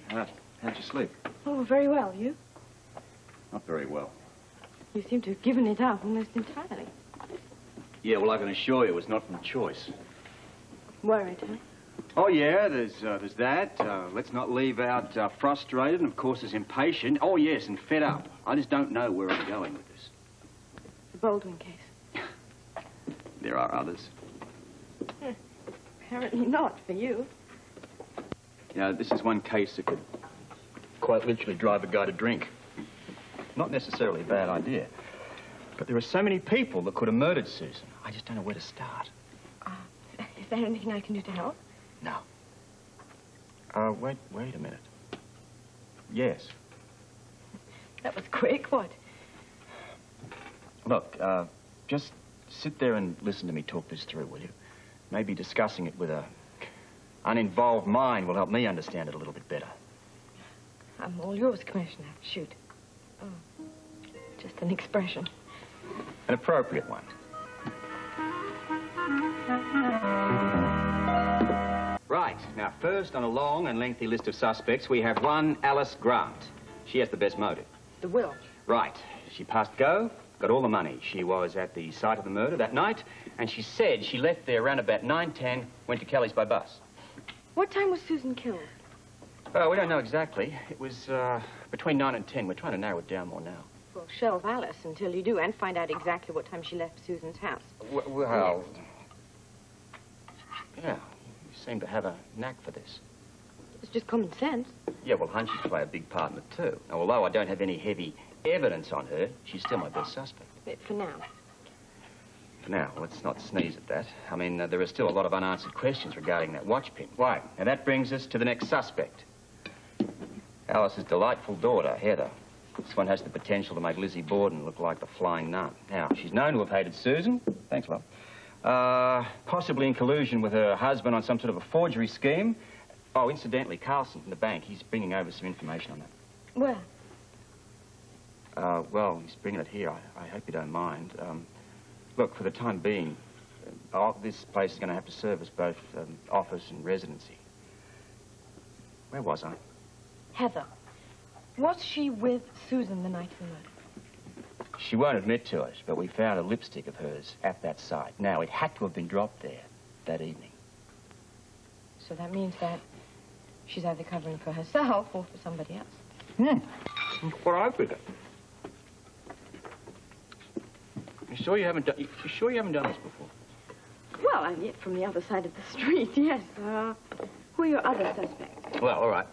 How'd you sleep? Oh, very well. You? Not very well. You seem to have given it up almost entirely. Yeah, well, I can assure you it was not from choice. Worried, huh? Oh, yeah, there's that. Let's not leave out frustrated, and of course there's impatient. Oh, yes, and fed up. I just don't know where I'm going with this. The Baldwin case. There are others. Apparently not, for you. You know, this is one case that could quite literally drive a guy to drink. Not necessarily a bad idea. But there are so many people that could have murdered Susan. I just don't know where to start. Is there anything I can do to help? No. Wait a minute. Yes. That was quick, what? Look, just sit there and listen to me talk this through, will you? Maybe discussing it with a uninvolved mind will help me understand it a little bit better. I'm all yours, Commissioner. Shoot. Oh, just an expression. An appropriate one. Right. Now, first on a long and lengthy list of suspects, we have one Alice Grant. She has the best motive. The will? Right. She passed go, got all the money. She was at the site of the murder that night, and she said she left there around about 9:10, went to Kelly's by bus. What time was Susan killed? We don't know exactly. It was between 9 and 10. We're trying to narrow it down more now. Well, shelve Alice until you do, and find out exactly what time she left Susan's house. Well, yeah, you seem to have a knack for this. It's just common sense. Yeah, well, hunches play a big part in it, too. Now, although I don't have any heavy evidence on her, she's still my best suspect. For now. For now, let's not sneeze at that. I mean, there are still a lot of unanswered questions regarding that watch pin. Why? Now, that brings us to the next suspect. Alice's delightful daughter, Heather. This one has the potential to make Lizzie Borden look like the flying nun. Now, she's known to have hated Susan. Thanks, love. Possibly in collusion with her husband on some sort of a forgery scheme. Oh, incidentally, Carlson from the bank, he's bringing over some information on that. Where? Well, he's bringing it here. I hope you don't mind. Look, for the time being, this place is going to have to serve as both office and residency. Where was I? Heather. Was she with Susan the night of the murder? She won't admit to it, but we found a lipstick of hers at that site. Now, it had to have been dropped there that evening. So that means that she's either covering for herself or for somebody else. What I figure. You sure you haven't done this before? Well, I'm yet from the other side of the street, yes. Who are your other suspects? Well, all right.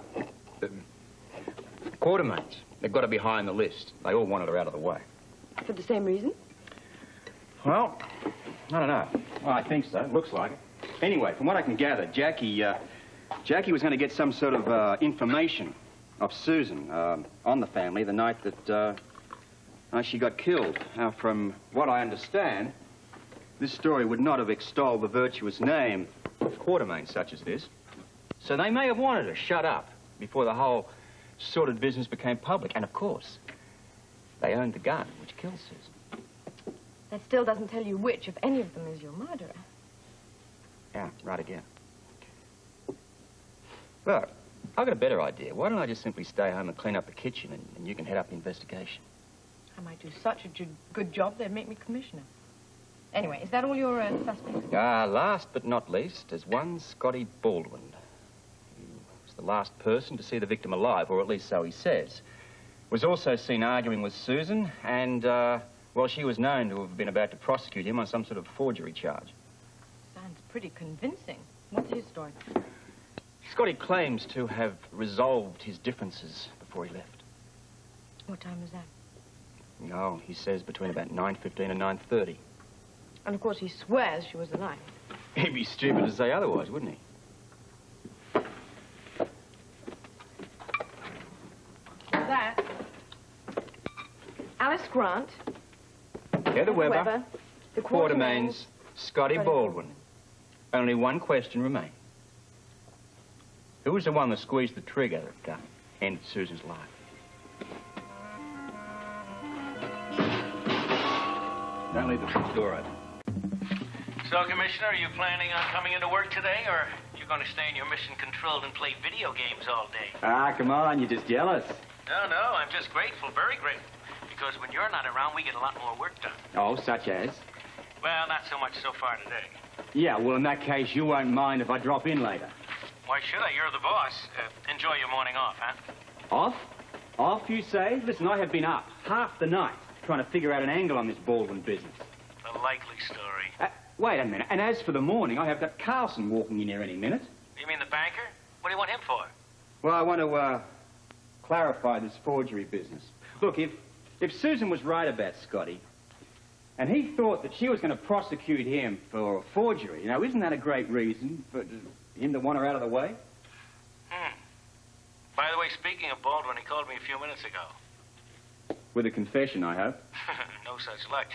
Quartermains. They've got to be high on the list. They all wanted her out of the way. For the same reason? Well, I don't know. Well, I think so. Looks like it. Anyway, from what I can gather, Jackie was going to get some sort of information of Susan on the family the night that she got killed. Now, from what I understand, this story would not have extolled the virtuous name of Quartermain such as this. So they may have wanted her shut up before the whole sordid business became public. And, of course, they owned the gun which killed Susan. That still doesn't tell you which of any of them is your murderer. Yeah, right again. Look, I've got a better idea. Why don't I just simply stay home and clean up the kitchen and you can head up the investigation? I might do such a good job they'd make me commissioner. Anyway, is that all your suspects? Last but not least, there's one Scotty Baldwin. He was the last person to see the victim alive, or at least so he says. Was also seen arguing with Susan, and, well, she was known to have been about to prosecute him on some sort of forgery charge. Sounds pretty convincing. What's his story? Scotty claims to have resolved his differences before he left. What time was that? No, he says between about 9:15 and 9:30. And, of course, he swears she was alive. He'd be stupid to say otherwise, wouldn't he? That. Alice Grant. Heather Weber. The Quartermains. Scotty Baldwin. Only one question remains. Who was the one that squeezed the trigger that ended Susan's life? Don't leave the front door open. So, Commissioner, are you planning on coming into work today, or you going to stay in your mission control and play video games all day. Ah, come on, you're just jealous. No, I'm just grateful, very grateful. Because when you're not around, we get a lot more work done. Oh, such as? Well, not so much so far today. Yeah, well, in that case, you won't mind if I drop in later. Why should I? You're the boss. Enjoy your morning off, huh? Off? Off, you say? Listen, I have been up half the night trying to figure out an angle on this Baldwin business. A likely story. Wait a minute. And as for the morning, I have got Carlson walking in here any minute. You mean the banker? What do you want him for? Well, I want to, clarify this forgery business. Look, if Susan was right about Scotty, and he thought that she was going to prosecute him for forgery, now, isn't that a great reason for him to want her out of the way? By the way, speaking of Baldwin, he called me a few minutes ago. With a confession, I hope. No such luck.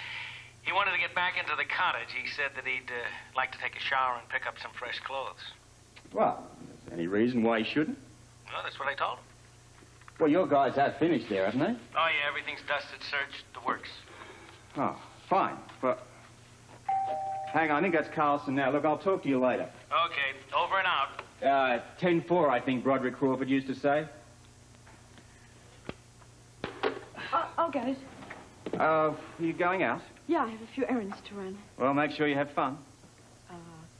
He wanted to get back into the cottage. He said that he'd like to take a shower and pick up some fresh clothes. Well, any reason why he shouldn't? Well, that's what I told him. Well, your guys have finished there, haven't they? Oh, yeah, everything's dusted, searched, the works. Oh, fine. But hang on, I think that's Carlson now. Look, I'll talk to you later. Okay, over and out. 10-4, I think Broderick Crawford used to say. Oh, guys. Are you going out? Yeah, I have a few errands to run. Well, make sure you have fun.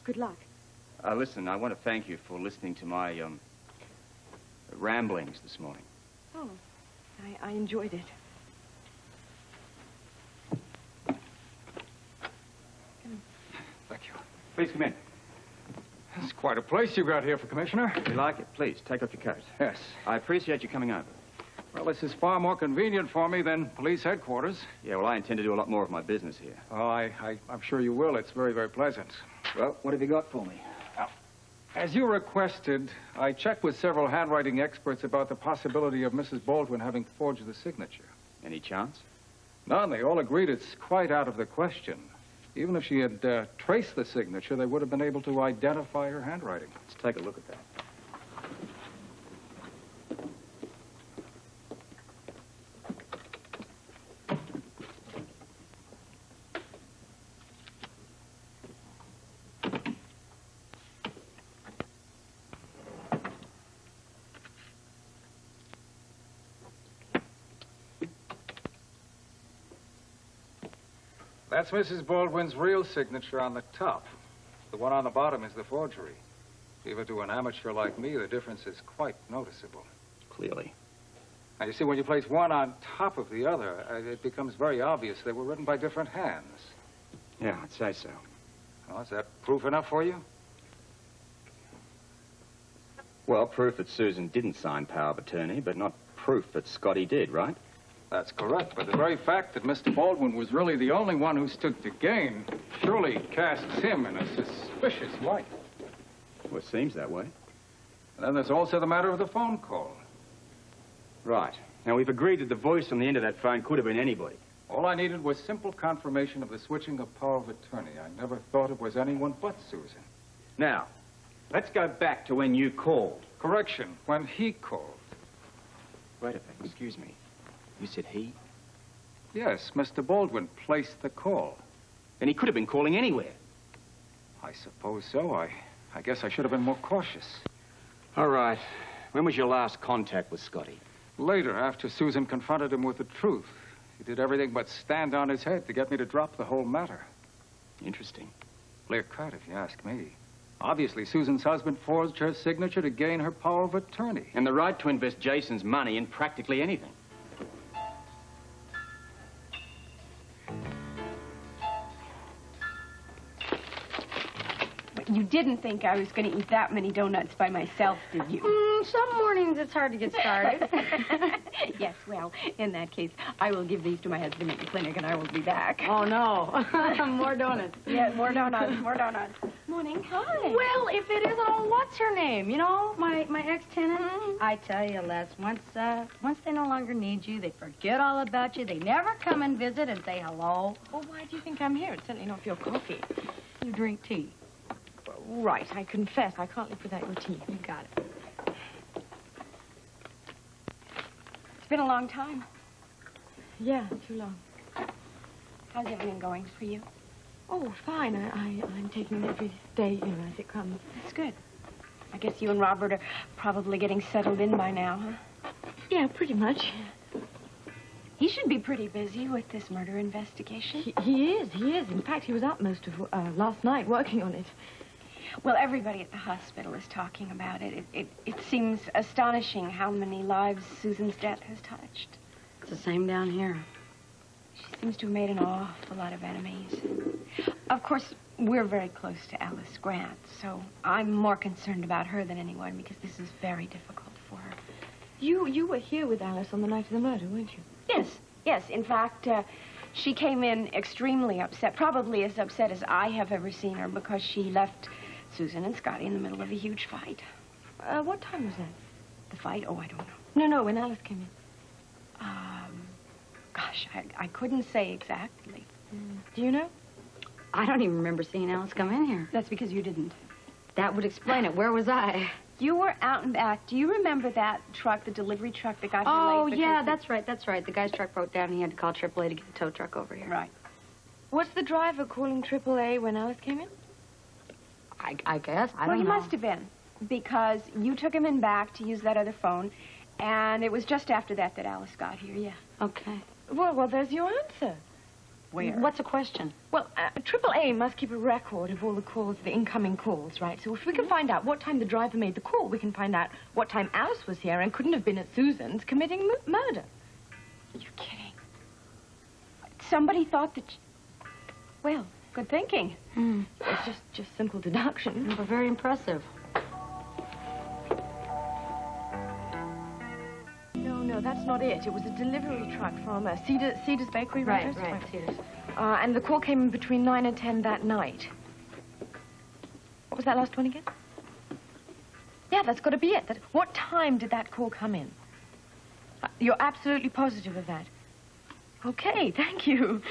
Good luck. Listen, I want to thank you for listening to my, ramblings this morning. Oh, I enjoyed it. Thank you. Please come in. It's quite a place you got here for Commissioner. If you like it, please, take off your coat. Yes. I appreciate you coming over. Well, this is far more convenient for me than police headquarters. Yeah, well, I intend to do a lot more of my business here. Oh, I'm sure you will. It's very, very pleasant. Well, what have you got for me? As you requested, I checked with several handwriting experts about the possibility of Mrs. Baldwin having forged the signature. Any chance? None. They all agreed it's quite out of the question. Even if she had traced the signature, they would have been able to identify her handwriting. Let's take a look at that. That's Mrs. Baldwin's real signature on the top. The one on the bottom is the forgery. Even to an amateur like me, the difference is quite noticeable. Clearly. Now, you see, when you place one on top of the other, it becomes very obvious they were written by different hands. Yeah, I'd say so. Well, is that proof enough for you? Well, proof that Susan didn't sign power of attorney, but not proof that Scotty did, right? That's correct, but the very fact that Mr. Baldwin was really the only one who stood to gain surely casts him in a suspicious light. Well, it seems that way. And then there's also the matter of the phone call. Right. Now, we've agreed that the voice on the end of that phone could have been anybody. All I needed was simple confirmation of the switching of power of attorney. I never thought it was anyone but Susan. Now, let's go back to when you called. Correction, when he called. Wait a minute, excuse me. You said he? Yes, Mr. Baldwin placed the call. Then he could have been calling anywhere. I suppose so. I guess I should have been more cautious. All right. When was your last contact with Scotty? Later, after Susan confronted him with the truth. He did everything but stand on his head to get me to drop the whole matter. Interesting. Clear cut, if you ask me. Obviously, Susan's husband forged her signature to gain her power of attorney. And the right to invest Jason's money in practically anything. You didn't think I was going to eat that many donuts by myself, did you? Some mornings it's hard to get started. Yes, well, in that case, I will give these to my husband in the clinic, and I will be back. Oh, no. More donuts. Yeah, more donuts, more donuts. Morning. Hi. Well, if it isn't, oh, what's her name? You know, my ex-tenant? I tell you, Les, once they no longer need you, they forget all about you. They never come and visit and say hello. Well, why do you think I'm here? It's certainly not for your coffee. You drink tea. Right, I confess. I can't live without your tea. You got it. It's been a long time. Yeah, too long. How's everything going for you? Oh, fine. I'm taking it every day, as it comes. That's good. I guess you and Robert are probably getting settled in by now, huh? Yeah, pretty much. He should be pretty busy with this murder investigation. He is. In fact, he was out most of last night working on it. Well, everybody at the hospital is talking about it. It seems astonishing how many lives Susan's death has touched. It's the same down here. She seems to have made an awful lot of enemies. Of course, we're very close to Alice Grant, so I'm more concerned about her than anyone because this is very difficult for her. You were here with Alice on the night of the murder, weren't you? Yes. In fact, she came in extremely upset, probably as upset as I have ever seen her because she left Susan and Scotty in the middle of a huge fight. What time was that? The fight? Oh, I don't know. No, when Alice came in. Gosh, I couldn't say exactly. Do you know? I don't even remember seeing Alice come in here. That's because you didn't. That would explain it. Where was I? You were out and back. Do you remember that truck, the delivery truck that got here Oh, late? yeah, that's right. The guy's truck broke down and he had to call AAA to get the tow truck over here. Right. Was the driver calling AAA when Alice came in? I guess. I Well, don't he know. must have been, because you took him in back to use that other phone, and it was just after that Alice got here, yeah. Okay. Well, there's your answer. Where? What's the question? Well, AAA must keep a record of all the calls, the incoming calls, right? So if we can find out what time the driver made the call, we can find out what time Alice was here and couldn't have been at Susan's committing murder. You're kidding. Somebody thought that... Well, good thinking. It's just simple deduction. But very impressive. No, that's not it. It was a delivery truck from Cedar's Bakery, Right, Cedars. And the call came in between 9 and 10 that night. What was that last one again? Yeah, that's got to be it. What time did that call come in? You're absolutely positive of that? Okay, thank you.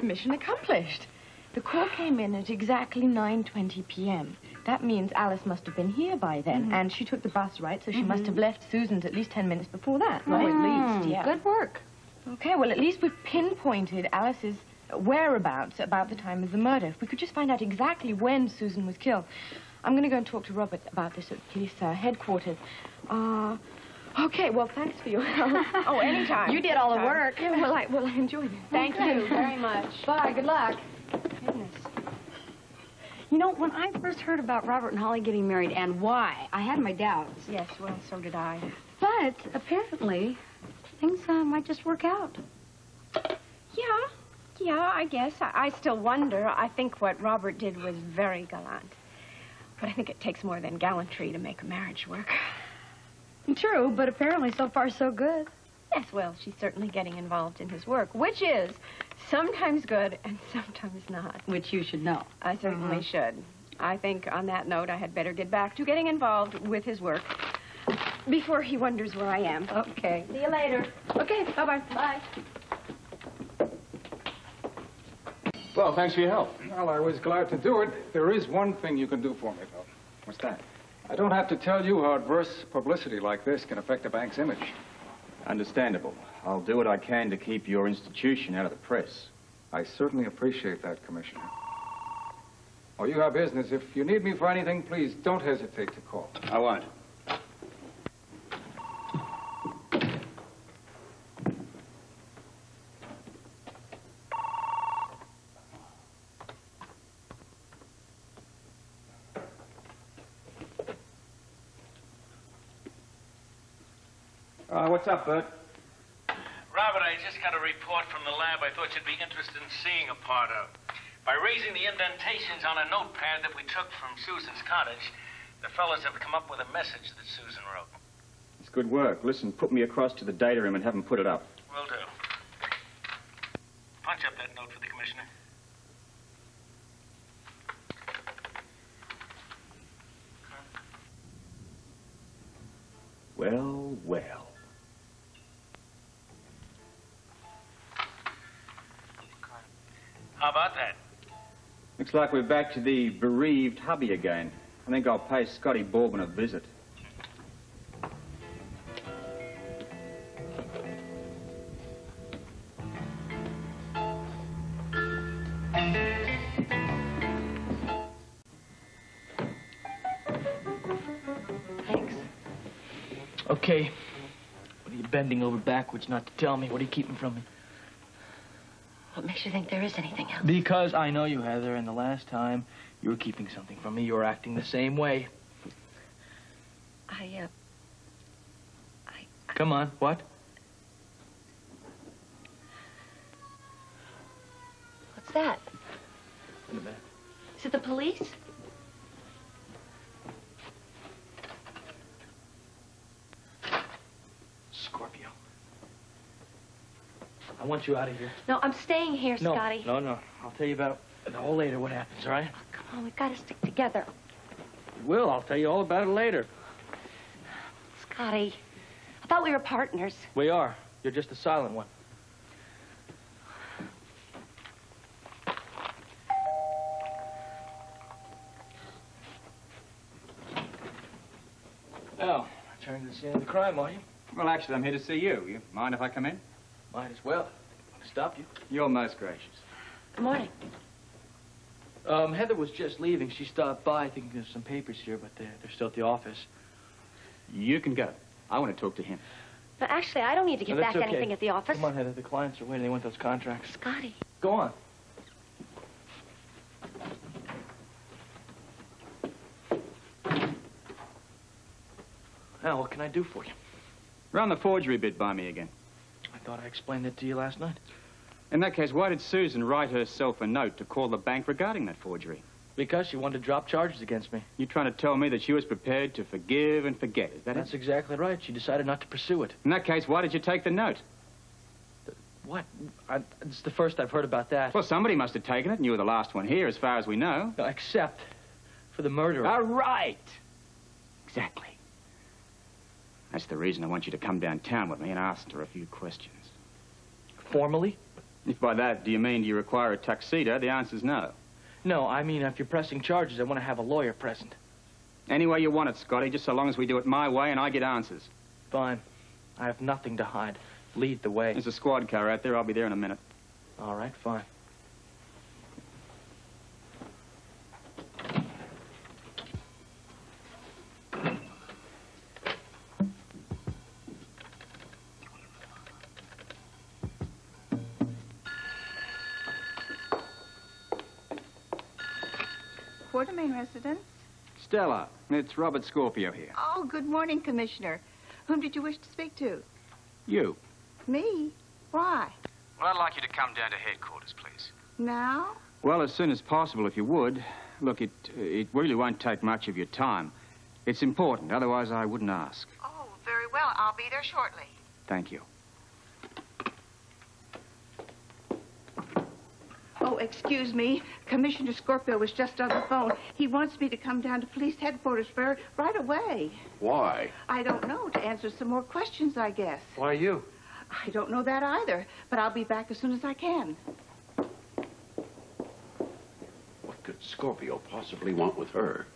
Mission accomplished. The call came in at exactly 9:20 p.m. That means Alice must have been here by then, and she took the bus, right? So she must have left Susan's at least 10 minutes before that, right? At least, yeah. Good work. Okay, well, at least we've pinpointed Alice's whereabouts about the time of the murder. If we could just find out exactly when Susan was killed. I'm going to go and talk to Robert about this at police headquarters. Okay, well, thanks for your help. Oh, anytime. You did all the work. Yeah, well, I enjoyed it. Thank you very much. Bye, good luck. Goodness. You know, when I first heard about Robert and Holly getting married and why, I had my doubts. Yes, well, so did I. But apparently, things might just work out. Yeah, I guess. I still wonder. I think what Robert did was very gallant. But I think it takes more than gallantry to make a marriage work. True, but apparently so far so good. Yes, well, she's certainly getting involved in his work, which is sometimes good and sometimes not. Which you should know. I certainly should. I think on that note, I had better get back to getting involved with his work before he wonders where I am. Okay. See you later. Okay, bye-bye. Bye. Well, thanks for your help. Well, I was glad to do it. There is one thing you can do for me, though. What's that? I don't have to tell you how adverse publicity like this can affect a bank's image. Understandable. I'll do what I can to keep your institution out of the press. I certainly appreciate that, Commissioner. Oh, you have business. If you need me for anything, please don't hesitate to call. I won't. What's up, Bert? Robert, I just got a report from the lab I thought you'd be interested in seeing a part of. By raising the indentations on a notepad that we took from Susan's cottage, the fellas have come up with a message that Susan wrote. It's good work. Listen, put me across to the data room and have them put it up. Will do. Punch up that note for the commissioner. Well, well. How about that? Looks like we're back to the bereaved hubby again. I think I'll pay Scotty Baldwin a visit. Okay. What are you bending over backwards not to tell me? What are you keeping from me? What makes you think there is anything else? Because I know you, Heather, and the last time you were keeping something from me, you were acting the same way. Come on, what? What's that? Wait a minute. Is it the police? Scorpio. I want you out of here. No, I'm staying here, No, Scotty. no. I'll tell you about it all later, what happens, all right? Come on, we've got to stick together. Will, I'll tell you all about it later. Scotty, I thought we were partners. We are. You're just a silent one. Oh, returning to the scene of the crime, are you? Well, actually, I'm here to see you. You mind if I come in? Might as well. I stopped you. You're most gracious. Good morning. Heather was just leaving. She stopped by. I think there's some papers here, but they're still at the office. You can go. I want to talk to him. No, actually, I don't need to get No, that's back okay. anything at the office. Come on, Heather. The clients are waiting. They want those contracts. Scotty. Go on. Now, what can I do for you? Run the forgery bit by me again. I thought I explained it to you last night. In that case, why did Susan write herself a note to call the bank regarding that forgery? Because she wanted to drop charges against me. You trying to tell me that she was prepared to forgive and forget, is that That's it? exactly right. She decided not to pursue it. In that case, why did you take the note? What? It's the first I've heard about that. Well, somebody must have taken it, and you were the last one here, as far as we know. No, except for the murderer. All right. Exactly. That's the reason I want you to come downtown with me and ask her a few questions. Formally? If by that, do you mean do you require a tuxedo, the answer's no. No, I mean, if you're pressing charges, I want to have a lawyer present. Any way you want it, Scotty, just so long as we do it my way and I get answers. Fine. I have nothing to hide. Lead the way. There's a squad car out there. I'll be there in a minute. All right, fine. Quartermain residence? Stella, it's Robert Scorpio here. Oh, good morning, Commissioner. Whom did you wish to speak to? You. Me? Why? Well, I'd like you to come down to headquarters, please. Now? Well, as soon as possible, if you would. Look, it really won't take much of your time. It's important, otherwise I wouldn't ask. Oh, very well. I'll be there shortly. Thank you. Oh, excuse me. Commissioner Scorpio was just on the phone. He wants me to come down to police headquarters right away. Why? I don't know. To answer some more questions, I guess. Why you? I don't know that either, but I'll be back as soon as I can. What could Scorpio possibly want with her?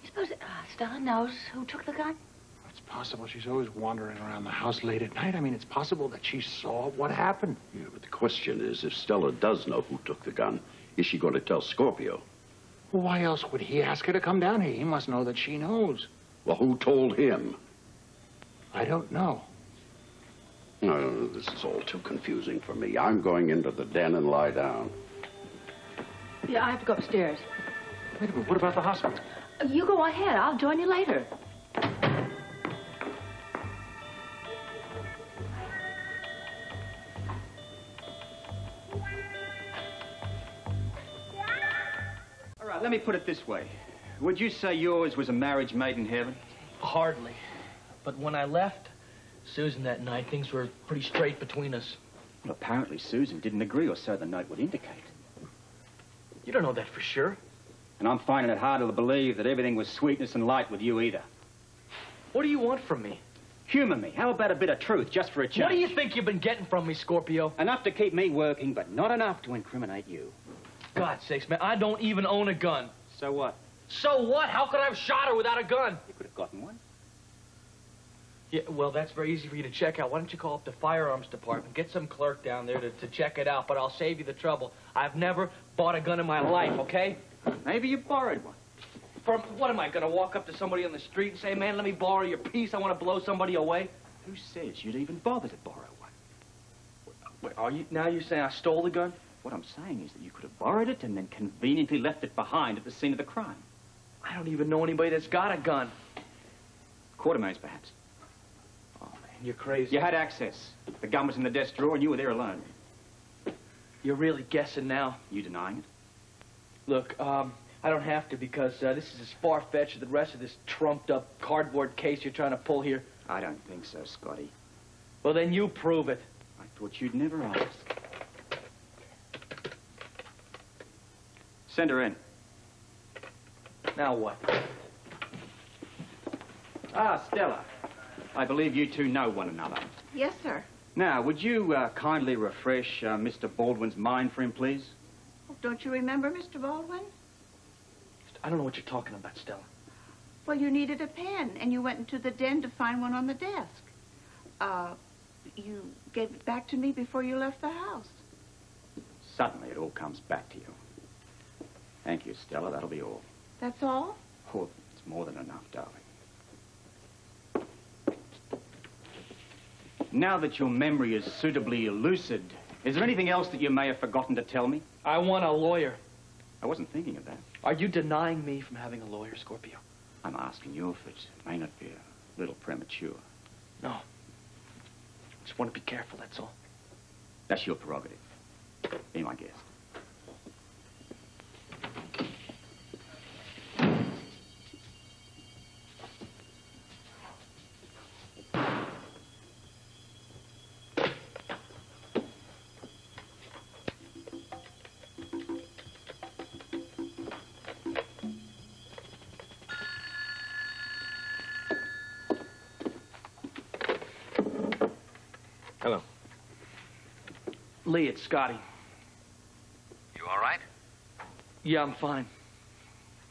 You suppose Stella knows who took the gun? It's possible she's always wandering around the house late at night. I mean, it's possible that she saw what happened. Yeah, but the question is, if Stella does know who took the gun, is she going to tell Scorpio? Well, why else would he ask her to come down here? He must know that she knows. Well, who told him? I don't know. No, this is all too confusing for me. I'm going into the den and lie down. Yeah, I have to go upstairs. Wait a minute, what about the hospital? You go ahead. I'll join you later. All right, let me put it this way. Would you say yours was a marriage made in heaven? Hardly. But when I left Susan that night, things were pretty straight between us. Well, apparently Susan didn't agree, or so the note would indicate. You don't know that for sure. And I'm finding it harder to believe that everything was sweetness and light with you either. What do you want from me? Humor me. How about a bit of truth, just for a change? What do you think you've been getting from me, Scorpio? Enough to keep me working, but not enough to incriminate you. God's sakes, man, I don't even own a gun. So what? So what? How could I have shot her without a gun? You could have gotten one. Yeah, well, that's very easy for you to check out. Why don't you call up the firearms department, get some clerk down there to check it out, but I'll save you the trouble. I've never bought a gun in my life, okay? Maybe you borrowed one. What am I, gonna walk up to somebody on the street and say, man, let me borrow your piece, I want to blow somebody away? Who says you'd even bother to borrow one? Wait, now you're saying I stole the gun? What I'm saying is that you could have borrowed it and then conveniently left it behind at the scene of the crime. I don't even know anybody that's got a gun. Quartermains, perhaps. Oh, man, you're crazy. You had access. The gun was in the desk drawer and you were there alone. You're really guessing now. You denying it? Look, I don't have to because this is as far-fetched as the rest of this trumped-up cardboard case you're trying to pull here. I don't think so, Scotty. Well, then you prove it. I thought you'd never ask. Send her in. Now what? Ah, Stella. I believe you two know one another. Yes, sir. Now, would you kindly refresh Mr. Baldwin's mind for him, please? Oh, don't you remember, Mr. Baldwin? I don't know what you're talking about, Stella. Well, you needed a pen, and you went into the den to find one on the desk. You gave it back to me before you left the house. Suddenly, it all comes back to you. Thank you, Stella. That'll be all. That's all? Oh, it's more than enough, darling. Now that your memory is suitably lucid, is there anything else that you may have forgotten to tell me? I want a lawyer. I wasn't thinking of that. Are you denying me from having a lawyer, Scorpio? I'm asking you if it may not be a little premature. No. Just want to be careful, that's all. That's your prerogative. Be my guest. Hello. Lee, it's Scotty. You all right? Yeah, I'm fine.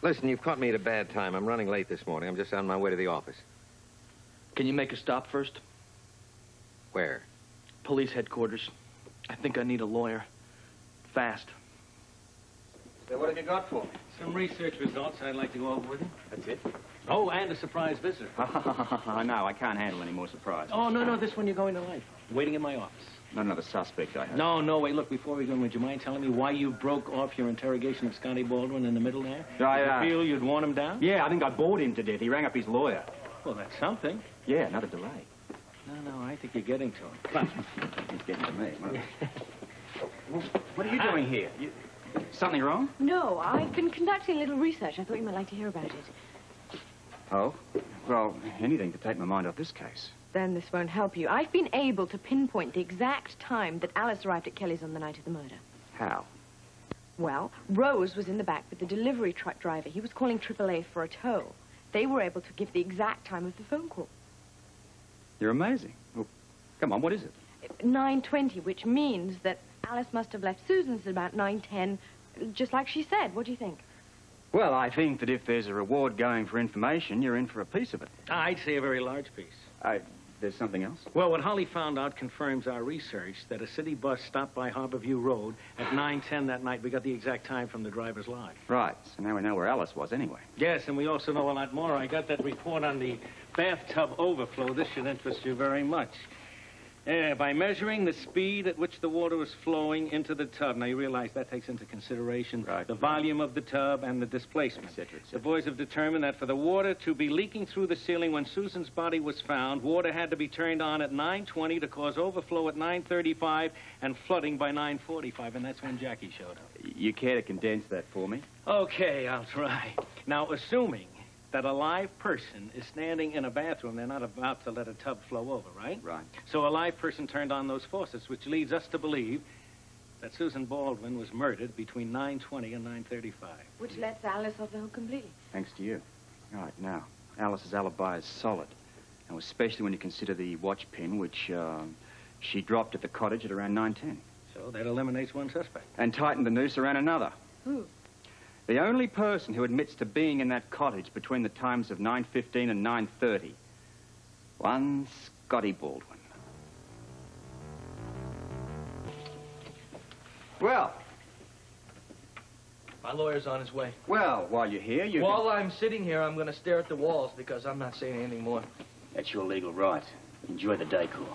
Listen, you've caught me at a bad time. I'm running late this morning. I'm just on my way to the office. Can you make a stop first? Where? Police headquarters. I think I need a lawyer. Fast. So what have you got for me? Some research results I'd like to go over with you. That's it? Oh, and a surprise visitor. No, I can't handle any more surprises. Oh, no, this one you're going to like. Waiting in my office. Not another suspect, I hope. No, wait, look, before we go, would you mind telling me why you broke off your interrogation of Scotty Baldwin in the middle there? I Did you feel you'd worn him down? Yeah, I think I bored him to death. He rang up his lawyer. Well, that's something. Yeah, another delay. No, I think you're getting to him. He's getting to me. What are you doing here? Something wrong? No, I've been conducting a little research. I thought you might like to hear about it. Oh? Well, anything to take my mind off this case. Then this won't help you. I've been able to pinpoint the exact time that Alice arrived at Kelly's on the night of the murder. How? Well, Rose was in the back with the delivery truck driver. He was calling AAA for a tow. They were able to give the exact time of the phone call. You're amazing. Well, come on, what is it? 9:20, which means that Alice must have left Susan's at about 9:10, just like she said. What do you think? Well, I think that if there's a reward going for information, you're in for a piece of it. I'd say a very large piece. There's something else? Well, what Holly found out confirms our research that a city bus stopped by Harborview Road at 9:10 that night. We got the exact time from the driver's log. Right, so now we know where Alice was anyway. Yes, and we also know a lot more. I got that report on the bathtub overflow. This should interest you very much. By measuring the speed at which the water was flowing into the tub. Now, you realize that takes into consideration the volume of the tub and the displacement. Et cetera, et cetera. The boys have determined that for the water to be leaking through the ceiling when Susan's body was found, water had to be turned on at 9:20 to cause overflow at 9:35 and flooding by 9:45, and that's when Jackie showed up. You care to condense that for me? Okay, I'll try. Now, assuming that a live person is standing in a bathroom, they're not about to let a tub flow over, right? Right. So a live person turned on those faucets, which leads us to believe that Susan Baldwin was murdered between 9:20 and 9:35. Which lets Alice off the hook completely. Thanks to you. All right, now, Alice's alibi is solid. And especially when you consider the watch pin, which she dropped at the cottage at around 9:10. So that eliminates one suspect. And tightened the noose around another. Who? The only person who admits to being in that cottage between the times of 9:15 and 9:30. One Scotty Baldwin. Well, My lawyer's on his way. Well, while you're here, you While I'm sitting here, I'm going to stare at the walls because I'm not saying anything more. That's your legal right. Enjoy the decor.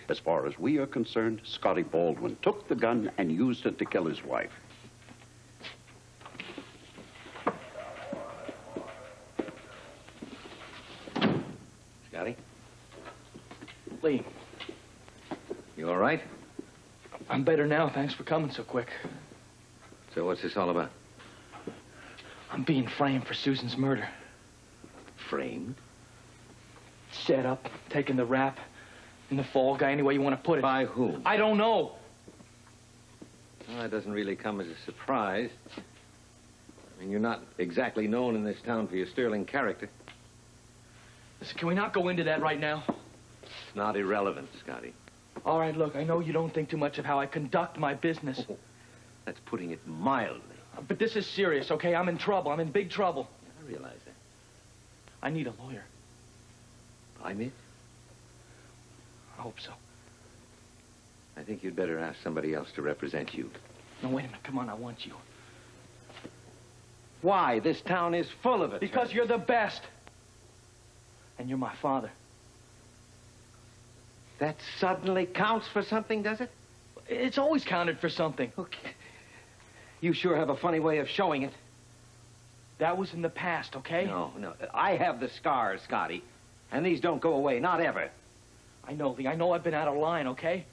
As far as we are concerned, Scotty Baldwin took the gun and used it to kill his wife. Scotty? Lee. You all right? I'm better now. Thanks for coming so quick. So what's this all about? I'm being framed for Susan's murder. Framed? Set up, taking the rap, in the fall guy, any way you want to put it. By whom? I don't know. Well, that doesn't really come as a surprise. I mean, you're not exactly known in this town for your sterling character. Listen, can we not go into that right now? It's not irrelevant, Scotty. All right, look, I know you don't think too much of how I conduct my business. Oh, that's putting it mildly. But this is serious, okay? I'm in trouble. I'm in big trouble. I realize that. I need a lawyer. I'm it? I hope so. I think you'd better ask somebody else to represent you. No, wait a minute. Come on, I want you. Why? This town is full of it. Because you're the best. And you're my father. That suddenly counts for something, does it? It's always counted for something. Okay. You sure have a funny way of showing it. That was in the past, okay? No. I have the scars, Scotty. And these don't go away, not ever. I know, Lee. I know I've been out of line, okay?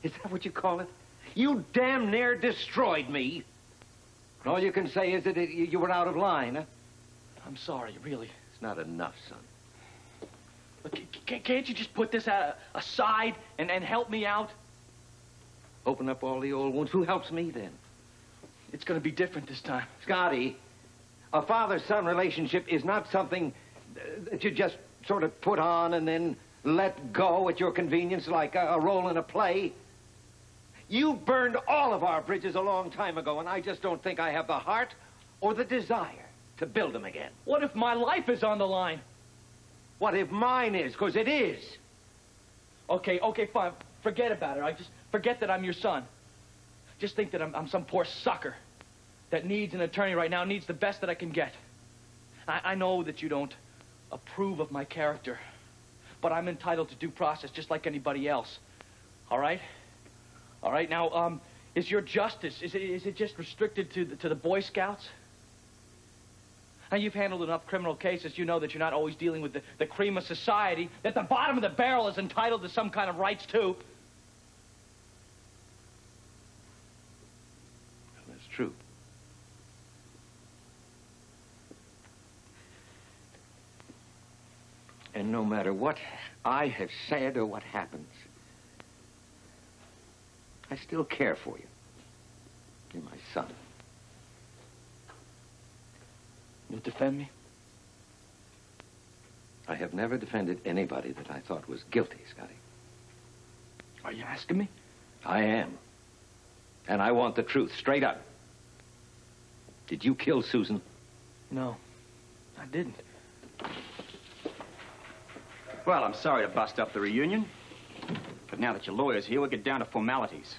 Is that what you call it? You damn near destroyed me. And all you can say is that you were out of line, huh? I'm sorry, really. It's not enough, son. Look, can't you just put this aside and help me out? Open up all the old wounds. Who helps me, then? It's going to be different this time. Scotty, a father-son relationship is not something that you just sort of put on and then let go at your convenience like a role in a play. You burned all of our bridges a long time ago, and I just don't think I have the heart or the desire to build them again. What if my life is on the line? What if mine is? Because it is. Okay, fine. Forget about it. I just forget that I'm your son. Just think that I'm some poor sucker that needs an attorney right now, needs the best that I can get. I know that you don't approve of my character, but I'm entitled to due process just like anybody else. All right? All right, now, is your justice, is it just restricted to the Boy Scouts? Now, you've handled enough criminal cases. You know that you're not always dealing with the cream of society, that the bottom of the barrel is entitled to some kind of rights, too. That's true. And no matter what I have said or what happens, I still care for you. You're my son. You'll defend me? I have never defended anybody that I thought was guilty, Scotty. Are you asking me? I am. And I want the truth, straight up. Did you kill Susan? No, I didn't. Well, I'm sorry to bust up the reunion. But now that your lawyer's here, we'll get down to formalities.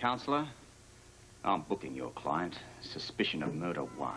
Counselor, I'm booking your client. Suspicion of murder 1.